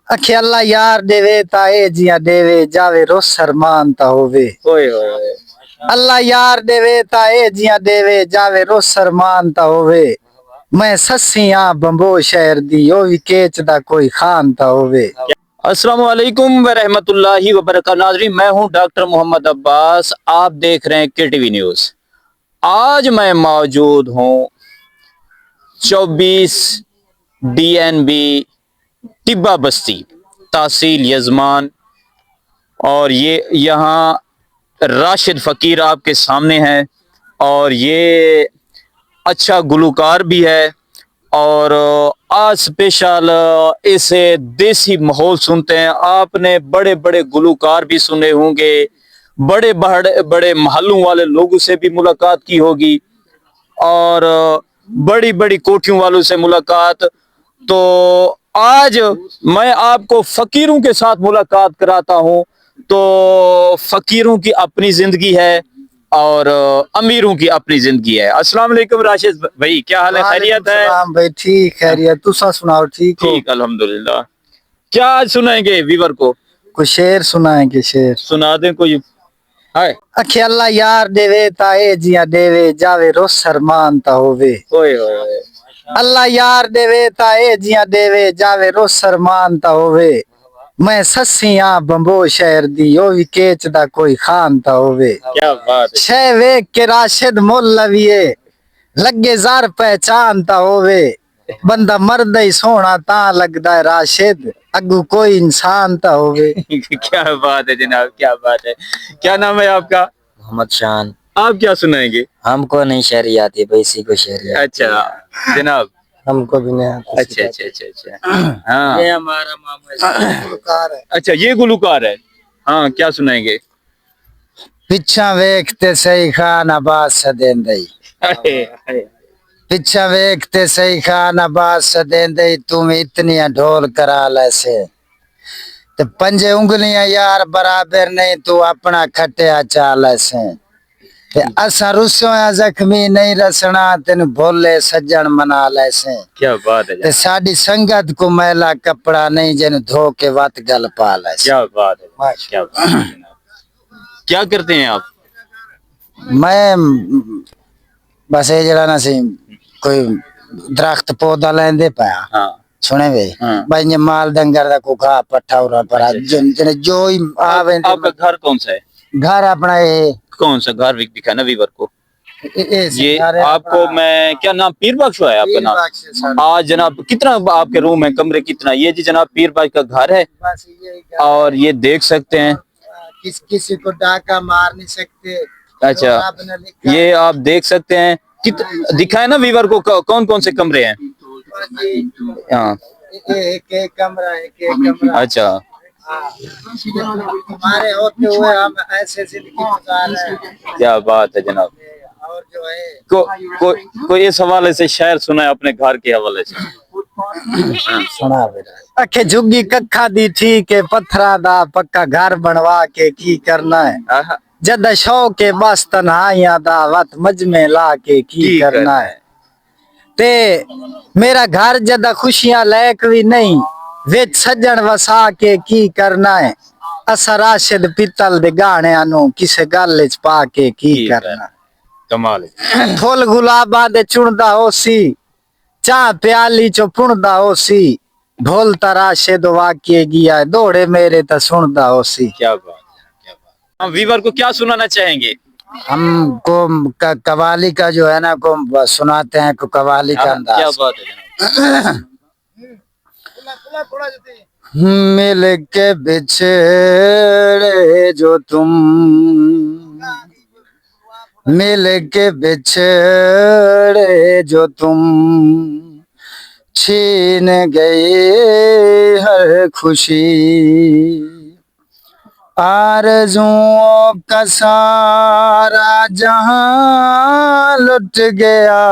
अखे अल्लाह यार देवे ताए जिया देवे जावे रो सरमान ता होवे। ओए ओए अल्लाह यार देवे ताए जिया देवे जावे रो सरमान ता होवे। मैं ससिया बंबो शहर दी ओ भी केच दा कोई खान ता होवे। अस्सलामु अलैकुम व रहमतुल्लाहि व बरकातहू। नाज़रीन, मैं हूं डॉक्टर मोहम्मद अब्बास, आप देख रहे हैं केटीवी न्यूज़। आज मैं मौजूद हूं 24 DNB टिब्बा बस्ती तहसील यजमान, और ये यहाँ राशिद फ़कीर आपके सामने है, और ये अच्छा गुलकार भी है। और आज स्पेशल इसे देसी माहौल सुनते हैं। आपने बड़े बड़े गुलकार भी सुने होंगे, बड़े बड़े बड़े महलों वाले लोगों से भी मुलाकात की होगी, और बड़ी बड़ी कोठियों वालों से मुलाकात। तो आज मैं आपको फकीरों के साथ मुलाकात कराता हूं। तो फकीरों की अपनी जिंदगी है और अमीरों की अपनी जिंदगी है। अस्सलाम वालेकुम राशिद भाई, क्या हाल है? खैरियत है? सलाम भाई, ठीक खैरियत। तुसा सुनाओ, ठीक हो? ठीक, अल्हम्दुलिल्लाह। क्या आज सुनाएंगे वीवर को? कुछ शेर सुनाएंगे, शेर सुना दें कोई। हाय अखे अल्लाह यार देवे ताए जिया देवे जावे रो सरमान ता होवे। ओए ओए अल्लाह यार देवे ताए जिया देवे जावे रो सरमान ता होवे। मैं ससिया बंबो शहर दी ओ भी केच दा कोई खान ता होवे। क्या बात है। छह वेख के राशिद मोल लविए लगे जार पहचान ता होवे। बंदा मर्द ही सोना ता लगदा है राशिद अगू कोई इंसान ता होवे। क्या बात है जनाब, क्या बात है। क्या नाम है आपका? मोहम्मद शान। आप क्या सुनाएंगे? हमको नहीं शायरी आती, इसी को शायरी आती। अच्छा जनाब, हमको भी नहीं आता। अच्छा अच्छा अच्छा अच्छा। हाँ, ये हमारा मामा अच्छा ये गुलकार है। हाँ, क्या सुनाएंगे? पिछा वेखते सही खान आबाद सदेंदई। पिछा वेखते सही खान आबाद सदेंदई तुम इतनी ढोल करा लैसे। ते पंजे उंगलियां यार बराबर नहीं तू अपना खटिया चाल ऐसे। ते असा रुसोया जख्मी नहीं रसना तेन भोले सज्जन मना लैसे। क्या बात है ते जनाब, साडी संगत को मैला कपड़ा नहीं जिन धो के वत गल पा लैसे। क्या बात है, क्या बात है जनाब। क्या करते हैं आप? मैं बस ये जरा ना सी कोई दरख्त पौधा लेंदे पाया हाँ सुने वे हाँ। भाई ये माल डंगर दा को खा पट्ठा उरा पड़ा जो ही आवे। आपका घर कौन सा है? घर अपना ये कौन सा घर दिखा ना वीवर को? ये घर है आपको अपना। मैं क्या नाम, पीर बख्श है आपका पीर नाम? बख्श साहब। आज जनाब कितना आपके रूम है, कमरे कितना? ये जी जनाब पीर बख्श का घर है, बस यही घर और ये देख सकते हैं। किसी को डाका मार नहीं सकते। अच्छा, जो आपने लिखा ये आप देख सकते हैं। दिखाए ना वीवर को कौन कौन से कमरे हैं? हाँ, एक एक कमरा, एक एक कमरा। अच्छा हमारे होते हुए हम ऐसे जिंदगी गुजार रहे हैं। क्या बात है जनाब। और जो है कोई इस हवाले से शायर सुना है अपने घर के हवाले से? सुना बेटा। अखे झुग्गी कखा दी ठीक है पत्थरा दा पक्का घर बनवा के की करना है। आहा, जद शौक के बस तन्हाइयां दा वत मजमे ला के की करना है। ते मेरा घर जद खुशियां लैक भी नहीं विच सज्जन वसा के की करना है। असा राशिद पितल दे गाणियां नू किसे गल च पा के की करना। कमाल है। फुल गुलाबा दे चुनदा होसी चाह प्याली चो पुणदा होसी ढोल तराशिद वाकिए गया दौड़े मेरे ता सुनदा होसी। क्या बात है, क्या बात। हम वीवर को क्या सुनाना चाहेंगे? हमको कवाली का जो है ना को सुनाते हैं को कवाली का अंदाज। क्या बात है जनाब। मिल के बिछड़े जो तुम मिल के बिछड़े जो तुम छीन गए हर खुशी आरज़ुओं का सारा जहां लुट गया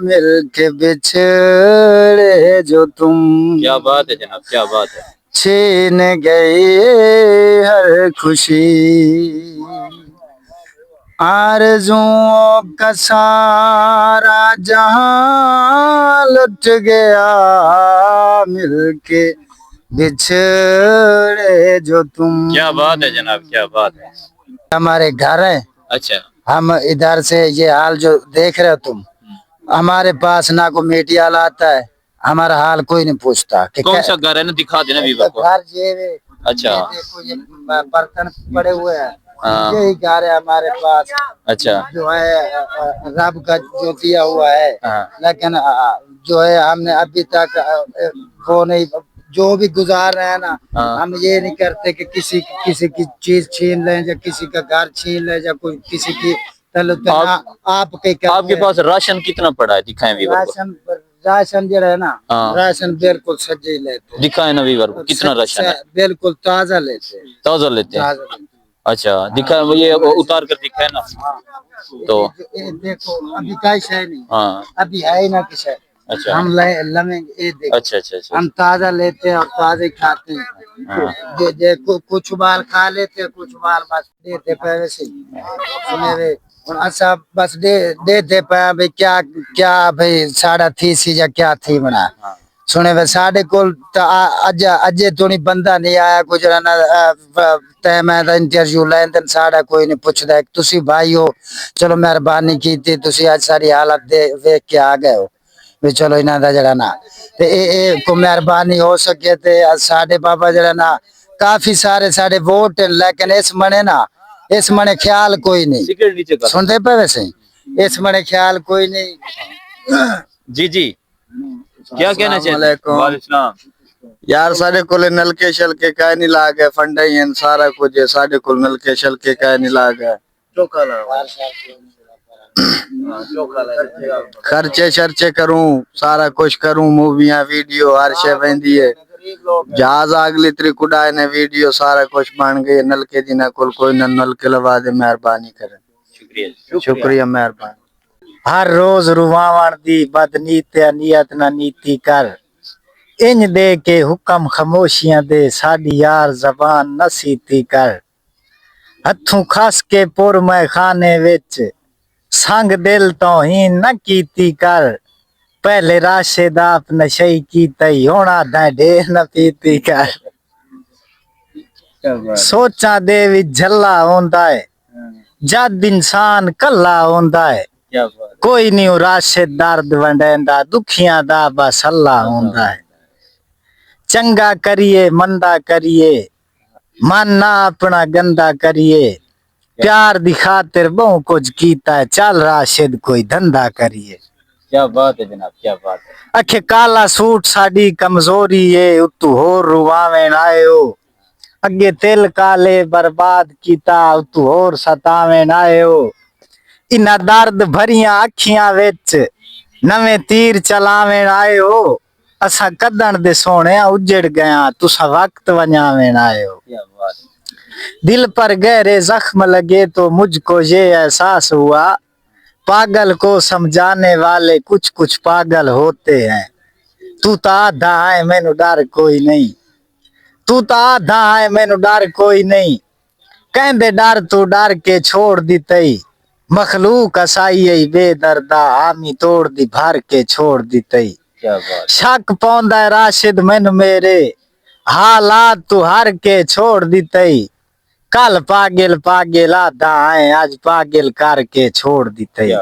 मिलके बिछड़े जो तुम। क्या बात है जनाब, क्या बात है। छीन गए हर खुशी आरज़ुओं का सारा जहां लुट गया मिलके बिछड़े जो तुम। क्या बात है जनाब, क्या बात है। हमारे घर है, अच्छा, हम इधर से ये हाल जो देख रहे हो तुम, हमारे पास ना कोई मीडिया वाला आता है, हमारा हाल कोई नहीं पूछता कि कौन सा घर है ना, दिखा देना व्यूवर को। घर ये अच्छा। ये देखो, ये बर्तन पड़े हुए हैं, हाँ। यही घर है हमारे पास। अच्छा। जो है रब का जो दिया हुआ है, हाँ। लेकिन जो है हमने अभी तक वो नहीं, जो भी गुजार रहे हैं ना, हाँ। हम ये नहीं करते कि किसी की चीज छीन लें या किसी का घर छीन लें या कोई किसी की आपके पास राशन कितना पड़ा है, दिखाएं व्यूवर को। राशन जो है ना, हाँ। राशन बिल्कुल सज्जे ही लेते हैं। दिखाएं ना व्यूवर को कितना राशन है। बिल्कुल ताजा लेते हैं, ताजा लेते हैं। ताजा लेते हैं। अच्छा, दिखा ये उतार कर दिखाए ना। तो ये देखो अभी कैश है नहीं, हाँ। अभी है ही ना किस है। अच्छा। हम लमेंगे, ये देखो। अच्छा अच्छा अच्छा। हम ताजा लेते हैं और ताजा ही खाते हैं। हाँ। कुछ बाल खा लेते हैं, कुछ बाल बस देते पैसे से मेरे। और अच्छा बस देते पे भाई क्या क्या भाई साड़ा थी सी या क्या थी बना सुने वे साढ़े को अजे तो नहीं बंदा नहीं आया गुजरा ना तय मैं इंटरव्यू लेन देन साड़ा कोई नहीं पूछता तुसी भाई हो चलो मेहरबानी की थी तुसी आज सारी हालत दे वेख के आ गए हो भी चलो इन्हां दा जड़ा ना ते ए को मेहरबानी हो सके ते साडे बाबा जड़ा ना काफी सारे साडे वोट हैं, लेकिन इस मने ना इस मने ख्याल कोई नहीं सुनते पे वैसे इस मने ख्याल कोई नहीं। जी जी, क्या कहना चाहते हैं। यार साढ़े को नलके शलके का नहीं लाग है फंडा ही है सारा कुछ है साढ़े को नलके शलके का नहीं लाग है खर्चे शर्चे करूं सारा कुछ करूं मूवियां वीडियो हर शे वेंदी है जहाज अगली तरीक उड़ाए ने वीडियो सारा कुछ बन गए नलके दी ना कोई न नलके लवा दे मेहरबानी करें शुक्रिया शुक्रिया मेहरबानी। हर रोज रुवावण दी बदनीत नियत ना नीति कर इंज दे के हुक्म खामोशियां दे साडी यार जबान नसीती कर हथों खस के पुर मैं खाने विच संग दिल तो ही न कीती कर पहले राशिद आप नशई की तई होना ढेर न पीती कर सोचा दे विच झल्ला होंदा है जद इंसान कल्ला होंदा है कोई नहीं राशिद दर्द वंडेंदा दुखियां दा बस अल्लाह होंदा है चंगा करिए मंदा करिए मन ना अपना गंदा करिए प्यार दी खातिर बहु कुछ कीता है चल राशिद कोई धंधा करिए। क्या बात है जनाब, क्या बात है। अखे काला सूट साडी कमजोरी है उतू होर रुवावें आए हो अगे तिल काले बर्बाद कीता उतू होर सतावें आए हो इना दर्द भरियां अखियां विच नवे तीर चलावें आए हो असा कदन दे सोने उजड़ गया तुसा वक्त वंजावें आए हो। क्या बात है। दिल पर गहरे जख्म लगे तो मुझको ये एहसास हुआ पागल को समझाने वाले कुछ कुछ पागल होते हैं तू तो आधा है मैनू डर कोई नहीं तू तो आधा है मैनू डर कोई नहीं कहंदे डर तू डर के छोड़ दी तई मखलूक असाई बेदर्दा आमी तोड़ दी भर के छोड़ दी तई शक पौंदा है राशिद मैनू मेरे हालात तू हर के छोड़ दी तई कल पागिल पागिल आधा है आज पागिल करके छोड़ दी तई।